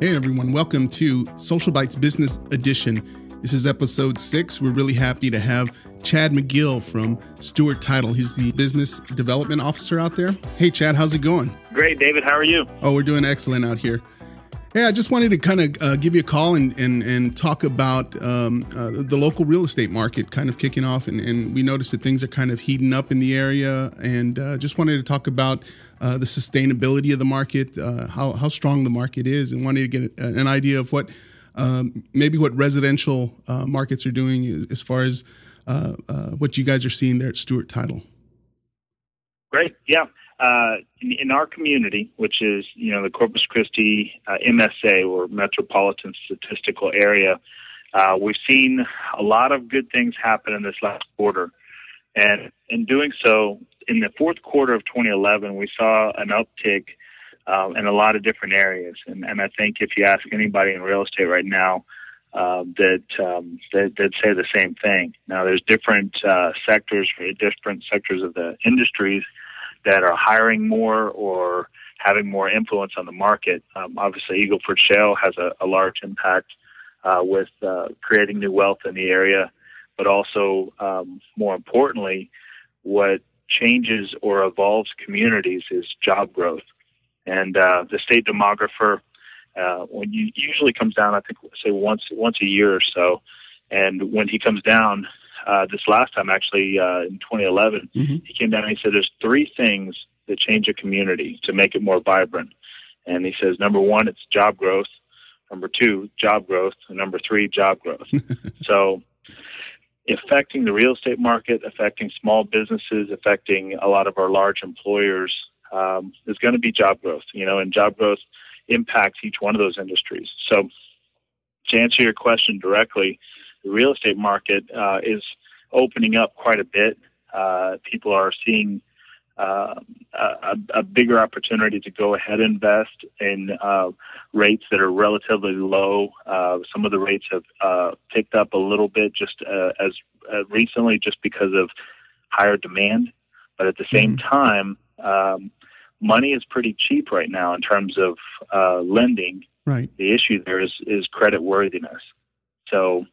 Hey everyone, welcome to Social Bytes Business Edition. This is episode 6. We're really happy to have Chad Magill from Stewart Title. He's the business development officer out there. Hey Chad, how's it going? Great, David. How are you? Oh, we're doing excellent out here. Hey, I just wanted to kind of give you a call and talk about the local real estate market kind of kicking off. And we noticed that things are kind of heating up in the area. And just wanted to talk about the sustainability of the market, how strong the market is, and wanted to get an idea of what maybe what residential markets are doing as far as what you guys are seeing there at Stewart Title. Great. Yeah. In our community, which is, the Corpus Christi MSA, or Metropolitan Statistical Area, we've seen a lot of good things happen in this last quarter. And in doing so, in the fourth quarter of 2011, we saw an uptick in a lot of different areas. And I think if you ask anybody in real estate right now, they'd say the same thing. Now, there's different sectors of the industries that are hiring more or having more influence on the market. Obviously, Eagle Ford Shale has a large impact with creating new wealth in the area, but also, more importantly, what changes or evolves communities is job growth. And the state demographer, when you usually comes down, I think, say once a year or so, and when he comes down, this last time, actually, in 2011, he came down and he said there's 3 things that change a community to make it more vibrant. And he says, number 1, it's job growth. Number 2, job growth. And number 3, job growth. So affecting the real estate market, affecting small businesses, affecting a lot of our large employers is going to be job growth, and job growth impacts each one of those industries. So to answer your question directly, the real estate market is opening up quite a bit. People are seeing a bigger opportunity to go ahead and invest in rates that are relatively low. Some of the rates have picked up a little bit just as recently, just because of higher demand. But at the same time, money is pretty cheap right now in terms of lending. Right. The issue there is credit worthiness. So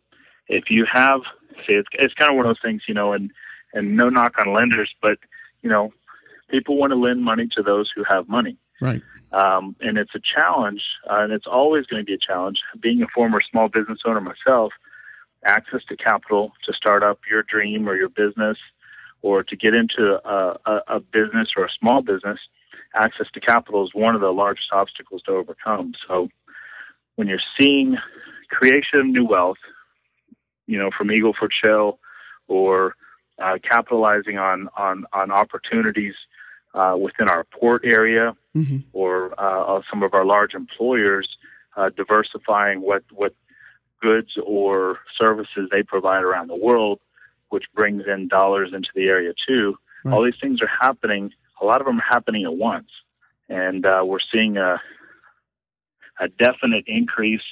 if you have, it's kind of one of those things, and no knock on lenders, but, people want to lend money to those who have money. Right. And it's a challenge, and it's always going to be a challenge. Being a former small business owner myself, access to capital to start up your dream or your business, or to get into a business or a small business, access to capital is one of the largest obstacles to overcome. So when you're seeing creation of new wealth, from Eagle Ford Shale, or capitalizing on opportunities within our port area, or some of our large employers diversifying what goods or services they provide around the world, which brings in dollars into the area too. Right. All these things are happening. A lot of them are happening at once, and we're seeing a definite increase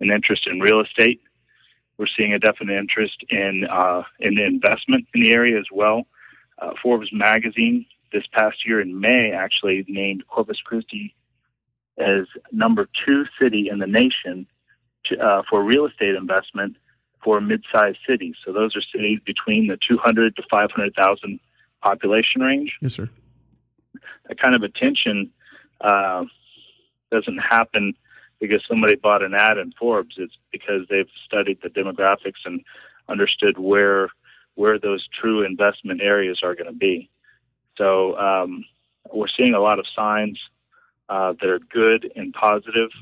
in interest in real estate. We're seeing a definite interest in the investment in the area as well. Forbes magazine this past year in May actually named Corpus Christi as number 2 city in the nation for real estate investment for mid-sized cities. So those are cities between the 200 to 500,000 population range. Yes, sir. That kind of attention doesn't happen because somebody bought an ad in Forbes. It's because they've studied the demographics and understood where those true investment areas are going to be. So we're seeing a lot of signs that are good and positive.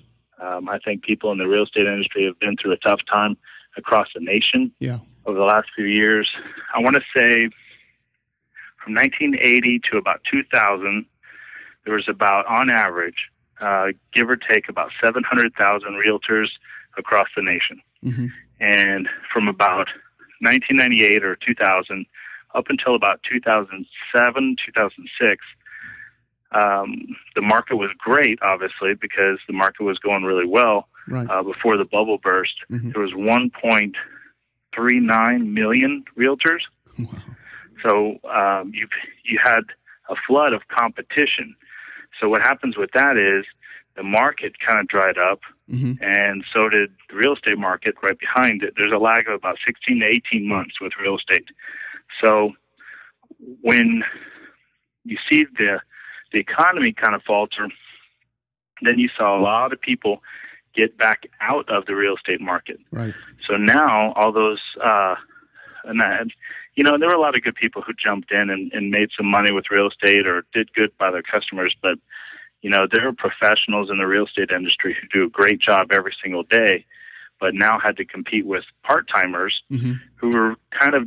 I think people in the real estate industry have been through a tough time across the nation over the last few years. I want to say from 1980 to about 2000, there was about, on average, give or take, about 700,000 realtors across the nation. And from about 1998 or 2000 up until about 2007, 2006, the market was great, obviously, because the market was going really well. Right. Before the bubble burst. There was 1.39 million realtors. Wow. So you had a flood of competition. So what happens with that is the market kind of dried up, and so did the real estate market right behind it. There's a lag of about 16 to 18 months with real estate. So when you see the economy kind of falter, then you saw a lot of people get back out of the real estate market. Right. So now all those, there were a lot of good people who jumped in and made some money with real estate or did good by their customers, but there are professionals in the real estate industry who do a great job every single day, but now had to compete with part-timers who were kind of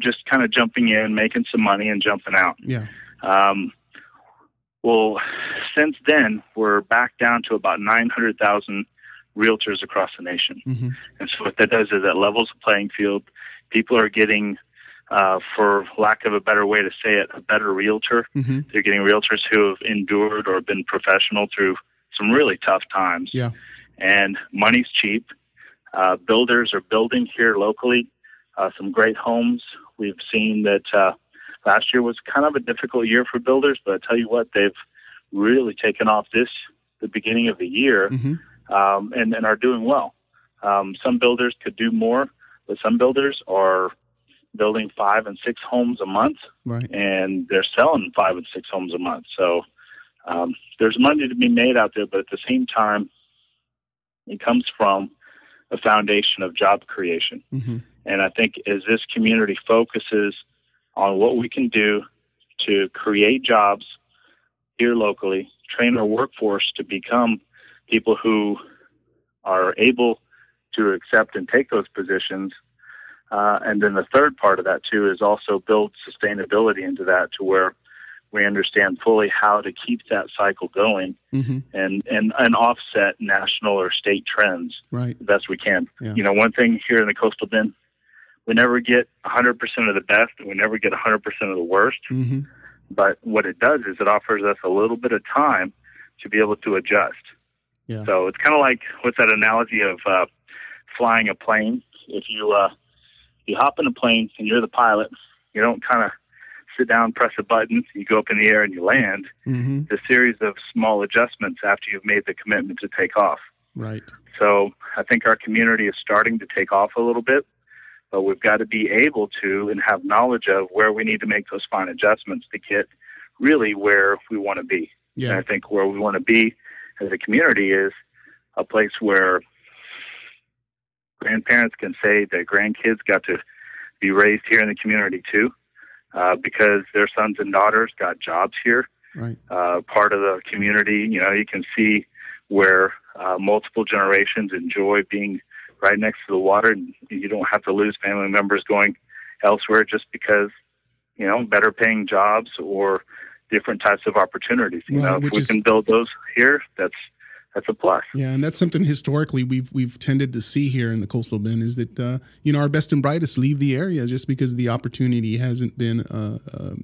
jumping in, making some money and jumping out. Yeah. Well, since then, we're back down to about 900,000 realtors across the nation. And so what that does is that levels the playing field. People are getting, for lack of a better way to say it, a better realtor. They're getting realtors who have endured or been professional through some really tough times. Yeah. And money's cheap. Builders are building here locally some great homes. We've seen that last year was kind of a difficult year for builders, but I tell you what, they've really taken off the beginning of the year, and are doing well. Some builders could do more, but some builders are building 5 and 6 homes a month, right, and they're selling 5 and 6 homes a month. So there's money to be made out there, but at the same time, it comes from a foundation of job creation. And I think as this community focuses on what we can do to create jobs here locally, train our workforce to become people who are able to accept and take those positions. And then the third part of that, too, is also build sustainability into that to where we understand fully how to keep that cycle going and offset national or state trends right, the best we can. Yeah. One thing here in the Coastal Bend, we never get 100% of the best, and we never get 100% of the worst. But what it does is it offers us a little bit of time to be able to adjust. Yeah. So it's kind of like, what's that analogy of flying a plane? If you hop in a plane and you're the pilot, you don't kind of sit down, press a button, you go up in the air and you land. It's a series of small adjustments after you've made the commitment to take off. Right. So I think our community is starting to take off a little bit, but we've got to be able to and have knowledge of where we need to make those fine adjustments to get really where we want to be. Yeah. And I think where we want to be as a community is a place where grandparents can say that grandkids got to be raised here in the community too, because their sons and daughters got jobs here. Right. Part of the community, you can see where multiple generations enjoy being right next to the water, and you don't have to lose family members going elsewhere just because, better paying jobs or different types of opportunities. Right, if we can build those here, that's a plus. Yeah, and that's something historically we've tended to see here in the Coastal Bend is that our best and brightest leave the area just because the opportunity hasn't been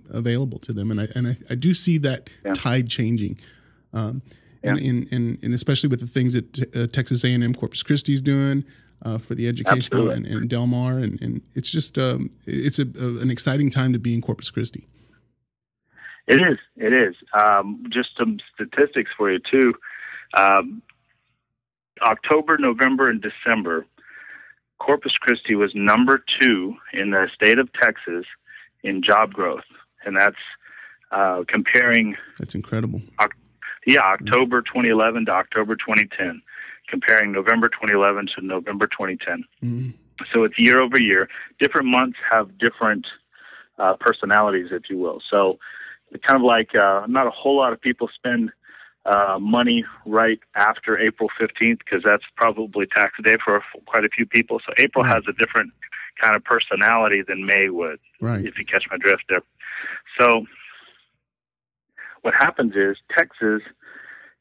available to them, and I do see that tide changing. And especially with the things that Texas A&M Corpus Christi is doing for the educational and Del Mar, and it's just it's an exciting time to be in Corpus Christi. It is. Just some statistics for you too. October, November, and December, Corpus Christi was number 2 in the state of Texas in job growth, and that's comparing. That's incredible. October 2011 to October 2010, comparing November 2011 to November 2010. So it's year over year. Different months have different personalities, if you will. So it's kind of like not a whole lot of people spend money right after April 15th because that's probably tax day for quite a few people. So April has a different kind of personality than May would, if you catch my drift there. So what happens is Texas,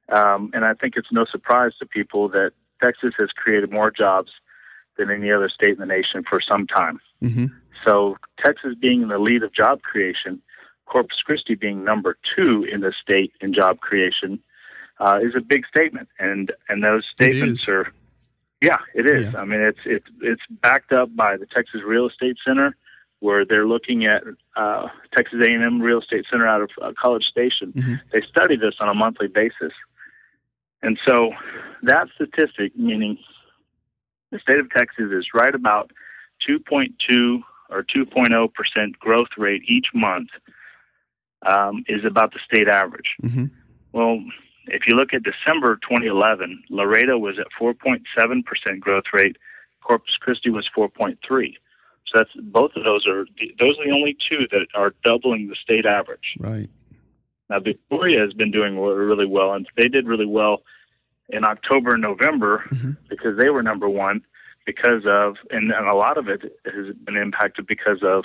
and I think it's no surprise to people that Texas has created more jobs than any other state in the nation for some time. So Texas being in the lead of job creation, Corpus Christi being number 2 in the state in job creation, is a big statement. And those statements are, it is. Yeah. I mean, it's backed up by the Texas Real Estate Center, where they're looking at Texas A&M Real Estate Center out of College Station. They study this on a monthly basis. And so that statistic, meaning the state of Texas is right about 2.2 or 2.0% growth rate each month, is about the state average. Mm-hmm. Well, if you look at December 2011, Laredo was at 4.7% growth rate. Corpus Christi was 4.3. So that's both of those are the only two that are doubling the state average. Right. Now, Victoria has been doing really well, and they did really well in October and November mm-hmm. because they were number one because of, and a lot of it has been impacted because of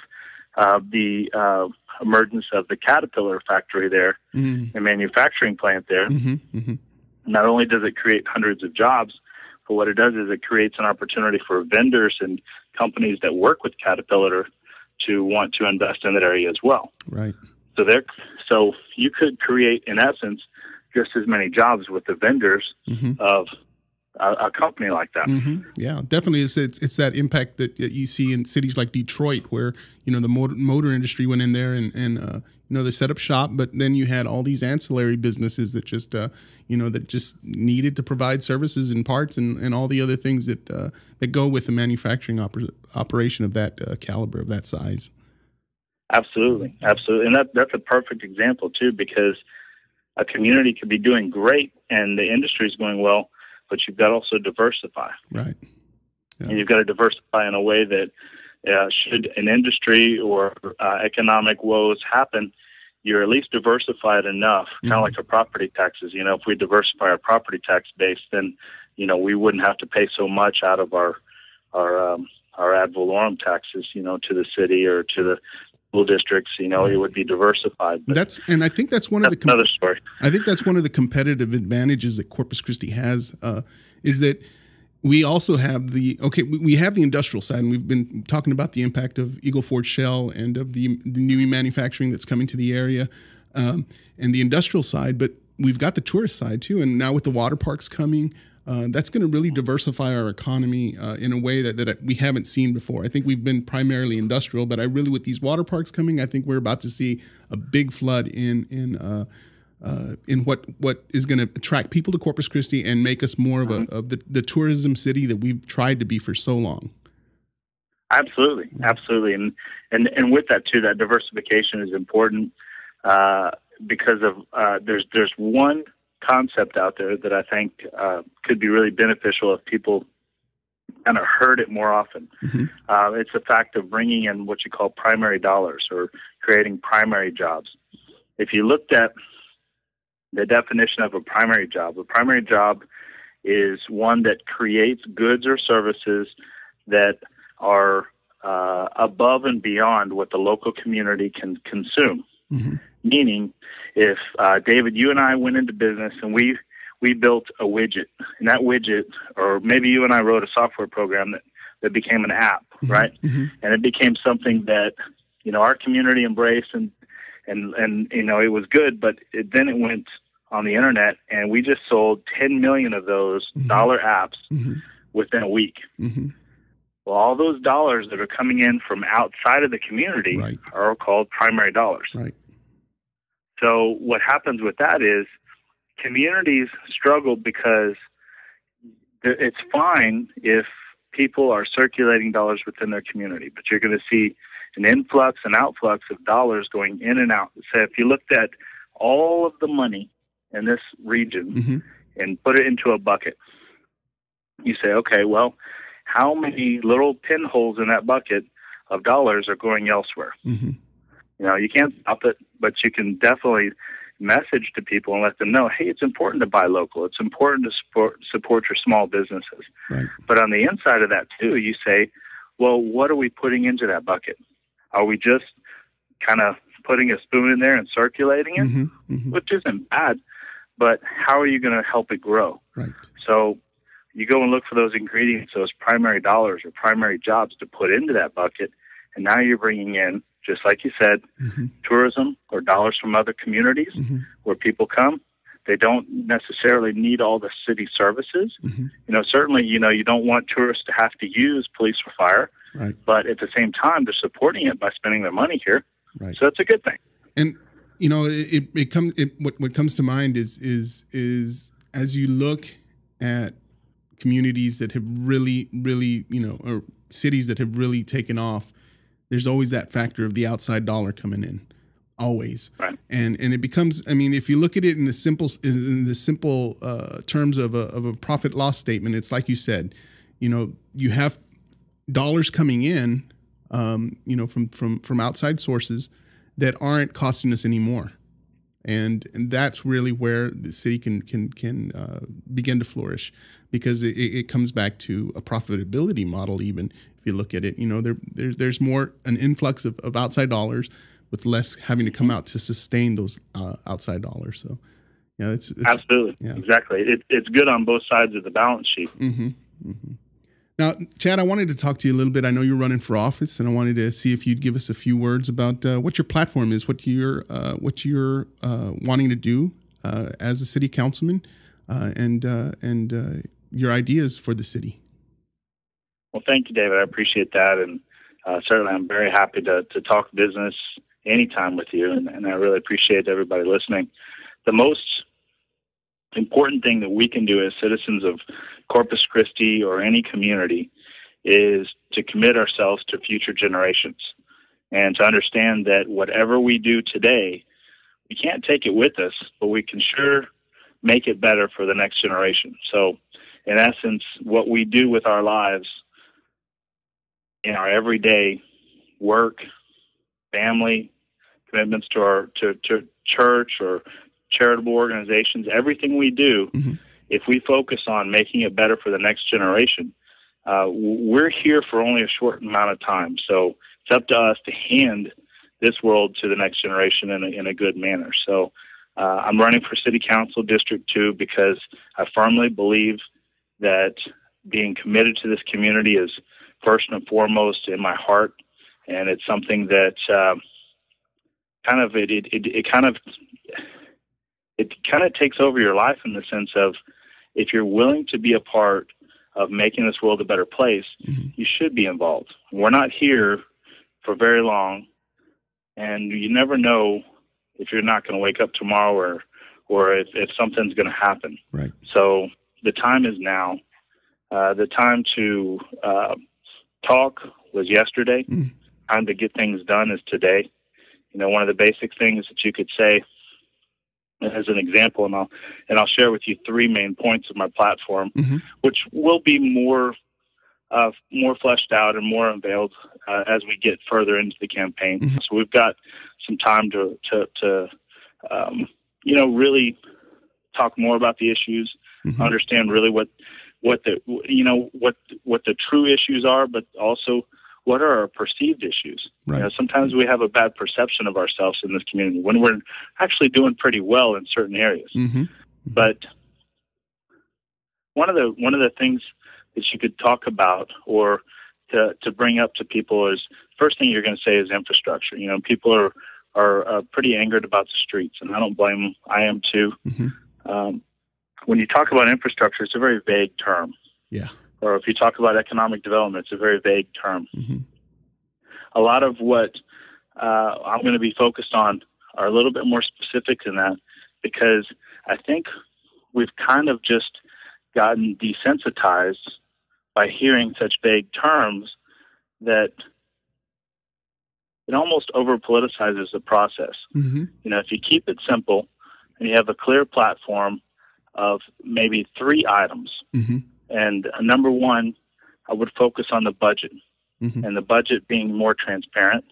the emergence of the Caterpillar factory there, mm-hmm. the manufacturing plant there. Mm-hmm. Mm-hmm. Not only does it create hundreds of jobs, but what it does is it creates an opportunity for vendors and companies that work with Caterpillar to want to invest in that area as well. Right. So you could create, in essence, just as many jobs with the vendors mm-hmm. of a company like that. Mm-hmm. Yeah, definitely. It's that impact that you see in cities like Detroit, where the motor industry went in there and they set up shop, but then you had all these ancillary businesses that just that just needed to provide services and parts and all the other things that go with the manufacturing operation of that caliber, of that size. Absolutely, and that's a perfect example too, because a community could be doing great and the industry is going well, but you've got to also diversify. Right. Yeah. And you've got to diversify in a way that should an industry or economic woes happen, you're at least diversified enough, kind of like our property taxes. If we diversify our property tax base, then, we wouldn't have to pay so much out of our ad valorem taxes, to the city or to the school districts. It would be diversified. But I think that's one of the another story. I think that's one of the competitive advantages that Corpus Christi has, is that we also have we have the industrial side, and we've been talking about the impact of Eagle Ford Shell and of the new manufacturing that's coming to the area, and the industrial side, but we've got the tourist side too. And now with the water parks coming, that's going to really diversify our economy in a way that we haven't seen before. I think we've been primarily industrial, but with these water parks coming, I think we're about to see a big flood in what is going to attract people to Corpus Christi and make us more of the tourism city that we've tried to be for so long. Absolutely, and with that too, that diversification is important because of there's one concept out there that I think could be really beneficial if people kind of heard it more often. Mm-hmm. It's the fact of bringing in what you call primary dollars or creating primary jobs. If you looked at the definition of a primary job is one that creates goods or services that are above and beyond what the local community can consume. Mm-hmm. Meaning, if David, you and I went into business and we built a widget, and that widget, or maybe you and I wrote a software program that became an app, mm-hmm. right? Mm-hmm. And it became something that our community embraced, and it was good, but then it went on the internet, and we just sold 10 million of those mm-hmm. dollar apps mm-hmm. within a week. Mm-hmm. Well, all those dollars that are coming in from outside of the community right. are called primary dollars. Right. So what happens with that is communities struggle because it's fine if people are circulating dollars within their community, but you're going to see an influx and outflux of dollars going in and out. So if you looked at all of the money in this region mm-hmm. and put it into a bucket, you say, okay, well, how many little pinholes in that bucket of dollars are going elsewhere? Mm-hmm. You can't stop it, but you can definitely message to people and let them know, hey, it's important to buy local. It's important to support your small businesses. Right. But on the inside of that, too, you say, well, what are we putting into that bucket? Are we just kind of putting a spoon in there and circulating it, mm-hmm. Mm-hmm. which isn't bad, but how are you going to help it grow? Right. So you go and look for those ingredients, those primary dollars or primary jobs to put into that bucket, and now you're bringing in, just like you said, mm-hmm. tourism or dollars from other communities mm-hmm. where people come. They don't necessarily need all the city services. Mm-hmm. Certainly, you don't want tourists to have to use police or fire, right. but at the same time, they're supporting it by spending their money here. Right. So that's a good thing. And what comes to mind is as you look at communities that have really, really, or cities that have really taken off, there's always that factor of the outside dollar coming in, always. Right. And it becomes, I mean, if you look at it in the simple terms of a profit loss statement, it's like you said, you have dollars coming in, from outside sources that aren't costing us anymore. And that's really where the city can begin to flourish, because it comes back to a profitability model. Even if you look at it, there's more an influx of outside dollars with less having to come out to sustain those outside dollars. So, yeah, it's absolutely, yeah. Exactly. It's good on both sides of the balance sheet. Mm-hmm. Mm-hmm. Now, Chad, I wanted to talk to you a little bit. I know you're running for office, and I wanted to see if you'd give us a few words about what your platform is, what you're wanting to do as a city councilman, and your ideas for the city. Well, thank you, David. I appreciate that, and certainly I'm very happy to talk business anytime with you, and I really appreciate everybody listening. The most important thing that we can do as citizens of Corpus Christi or any community is to commit ourselves to future generations, and to understand that whatever we do today, we can't take it with us, but we can sure make it better for the next generation. So in essence, what we do with our lives in our everyday work, family, commitments to church or charitable organizations, everything we do, mm-hmm. if we focus on making it better for the next generation, we're here for only a short amount of time. So it's up to us to hand this world to the next generation in a good manner. So I'm running for City Council District 2 because I firmly believe that being committed to this community is first and foremost in my heart, and it's something that it kind of takes over your life, in the sense of, if you're willing to be a part of making this world a better place, mm-hmm. you should be involved. We're not here for very long, and you never know if you're not going to wake up tomorrow or if something's going to happen. Right. So the time is now. The time to talk was yesterday. Mm. Time to get things done is today. One of the basic things that you could say as an example, and I'll share with you 3 main points of my platform, mm-hmm. which will be more fleshed out and more unveiled as we get further into the campaign. Mm-hmm. So we've got some time to really talk more about the issues, mm-hmm. understand really what the true issues are, but also what are our perceived issues. Right. Sometimes we have a bad perception of ourselves in this community when we're actually doing pretty well in certain areas. Mm-hmm. But one of the things that you could talk about or to bring up to people is, first thing you're going to say is infrastructure. People are pretty angered about the streets, and I don't blame them. I am too. Mm-hmm. When you talk about infrastructure, it's a very vague term. Yeah. Or if you talk about economic development, it's a very vague term. Mm-hmm. A lot of what I'm going to be focused on are a little bit more specific than that, because I think we've kind of just gotten desensitized by hearing such vague terms that it almost over-politicizes the process. Mm-hmm. If you keep it simple and you have a clear platform of maybe 3 items, mm-hmm. and number 1, I would focus on the budget, mm-hmm. and the budget being more transparent.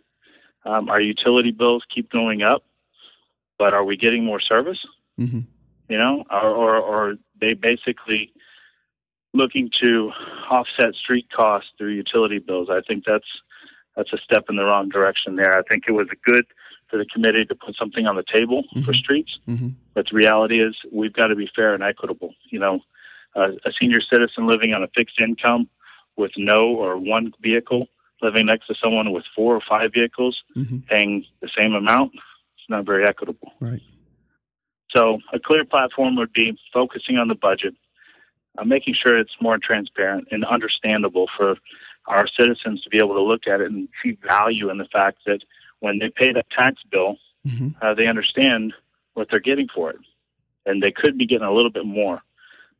Our utility bills keep going up, but are we getting more service? Mm-hmm. Or they basically looking to offset street costs through utility bills? I think that's a step in the wrong direction there. I think it was good for the committee to put something on the table, mm-hmm. for streets, mm-hmm. but the reality is we've got to be fair and equitable. A senior citizen living on a fixed income with no or 1 vehicle, living next to someone with 4 or 5 vehicles, mm-hmm. paying the same amount, it's not very equitable. Right. So a clear platform would be focusing on the budget, making sure it's more transparent and understandable for our citizens to be able to look at it and see value in the fact that when they pay that tax bill, mm-hmm. They understand what they're getting for it, and they could be getting a little bit more.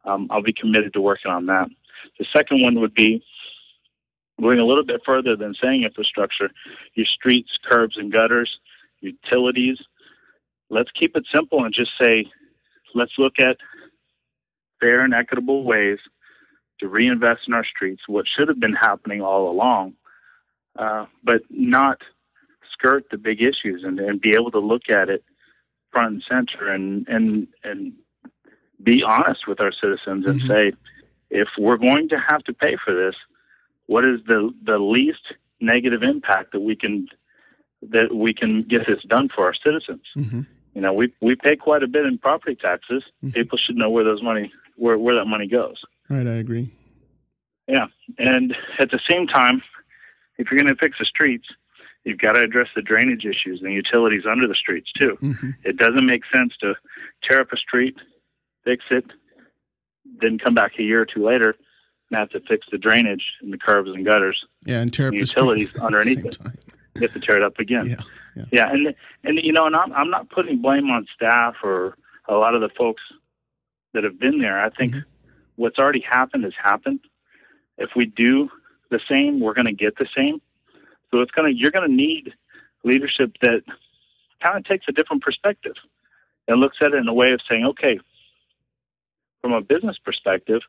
I'll be committed to working on that. The second one would be going a little bit further than saying infrastructure, your streets, curbs, and gutters, utilities. Let's keep it simple and just say, let's look at fair and equitable ways to reinvest in our streets, what should have been happening all along, but not skirt the big issues and be able to look at it front and center and be honest with our citizens and say, if we're going to have to pay for this, what is the least negative impact that we can get this done for our citizens? You know, we pay quite a bit in property taxes. People should know where that money goes. Right, I agree. Yeah, and at the same time, if you're going to fix the streets, you've got to address the drainage issues and utilities under the streets too. It doesn't make sense to tear up a street, fix it, then come back a year or two later and have to fix the drainage and the curbs and gutters. Yeah, and tear up the utilities street underneath it. You have to tear it up again. Yeah, and you know, and I'm not putting blame on staff or a lot of the folks that have been there. I think what's already happened has happened. If we do the same, we're going to get the same. So you're going to need leadership that kind of takes a different perspective and looks at it in a way of saying, okay, from a business perspective,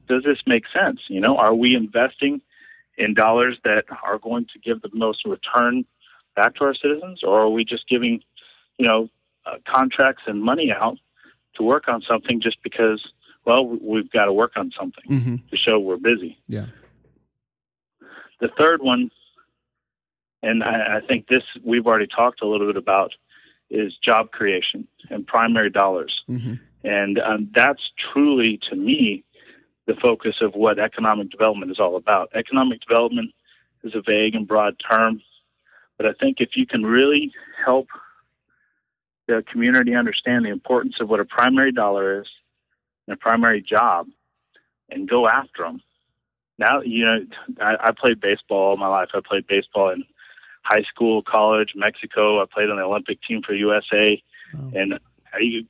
does this make sense? You know, are we investing in dollars that are going to give the most return back to our citizens, or are we just giving, you know, contracts and money out to work on something just because, well, we've got to work on something to show we're busy? Yeah. The third one, and I think this we've already talked a little bit about, is job creation and primary dollars. And that's truly, to me, the focus of what economic development is all about. Economic development is a vague and broad term, but I think if you can really help the community understand the importance of what a primary dollar is and a primary job and go after them. Now, you know, I played baseball all my life. I played baseball in high school, college, Mexico. I played on the Olympic team for USA. And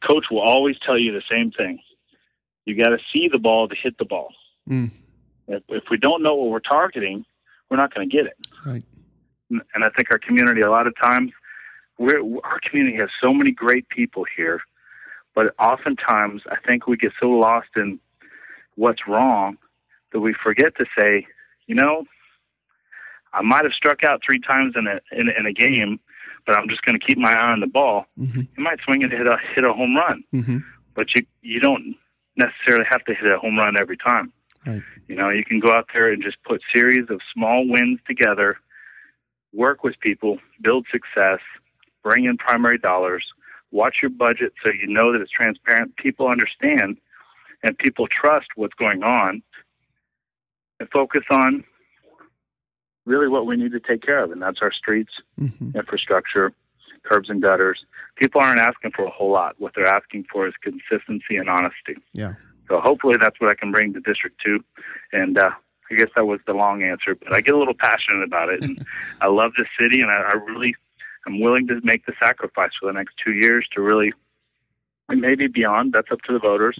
coach will always tell you the same thing. You got to see the ball to hit the ball. If we don't know what we're targeting, we're not going to get it. Right. And I think our community, a lot of times, our community has so many great people here, but oftentimes I think we get so lost in what's wrong that we forget to say, you know, I might have struck out 3 times in a game, but I'm just going to keep my eye on the ball. You might swing and hit a home run, but you don't necessarily have to hit a home run every time. Right. You know, you can go out there and just put series of small wins together, work with people, build success, bring in primary dollars, watch your budget so you know that it's transparent, people understand, and people trust what's going on, and focus on really what we need to take care of, and that's our streets, infrastructure, curbs and gutters. People aren't asking for a whole lot. What they're asking for is consistency and honesty. Yeah. So hopefully that's what I can bring to District 2. And I guess that was the long answer, but I get a little passionate about it. And I love this city, and I'm willing to make the sacrifice for the next 2 years to really, and maybe beyond, that's up to the voters,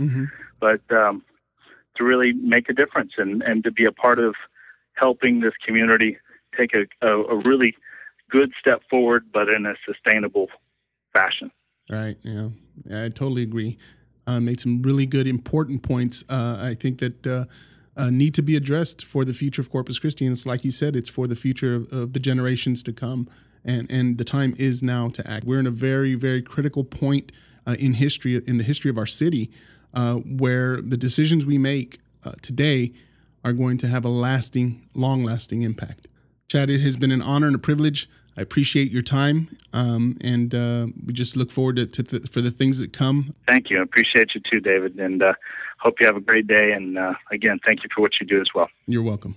but to really make a difference and to be a part of helping this community take a really good step forward, but in a sustainable fashion. Right. Yeah, I totally agree. Made some really good, important points. I think that need to be addressed for the future of Corpus Christi. And it's like you said, it's for the future of the generations to come. And the time is now to act. We're in a very, very critical point in the history of our city, where the decisions we make today are going to have a long-lasting impact. Chad, it has been an honor and a privilege. I appreciate your time, and we just look forward for the things that come. Thank you. I appreciate you too, David, and hope you have a great day. And again, thank you for what you do as well. You're welcome.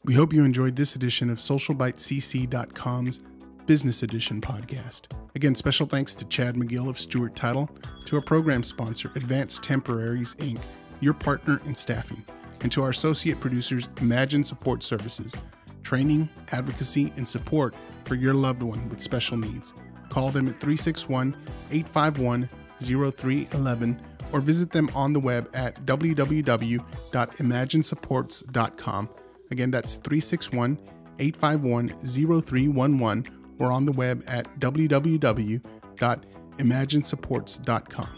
We hope you enjoyed this edition of SocialByteCC.com's Business Edition podcast. Again, special thanks to Chad Magill of Stewart Title, to our program sponsor, Advanced Temporaries, Inc., your partner in staffing, and to our associate producers, Imagine Support Services, training, advocacy, and support for your loved one with special needs. Call them at 361-851-3600 361-851-0311 or visit them on the web at www.imaginesupports.com. Again, that's 361-851-0311 or on the web at www.imaginesupports.com.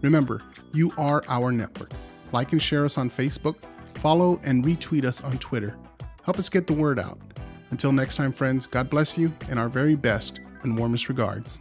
Remember, you are our network. Like and share us on Facebook, follow and retweet us on Twitter. Help us get the word out. Until next time, friends, God bless you and our very best and warmest regards.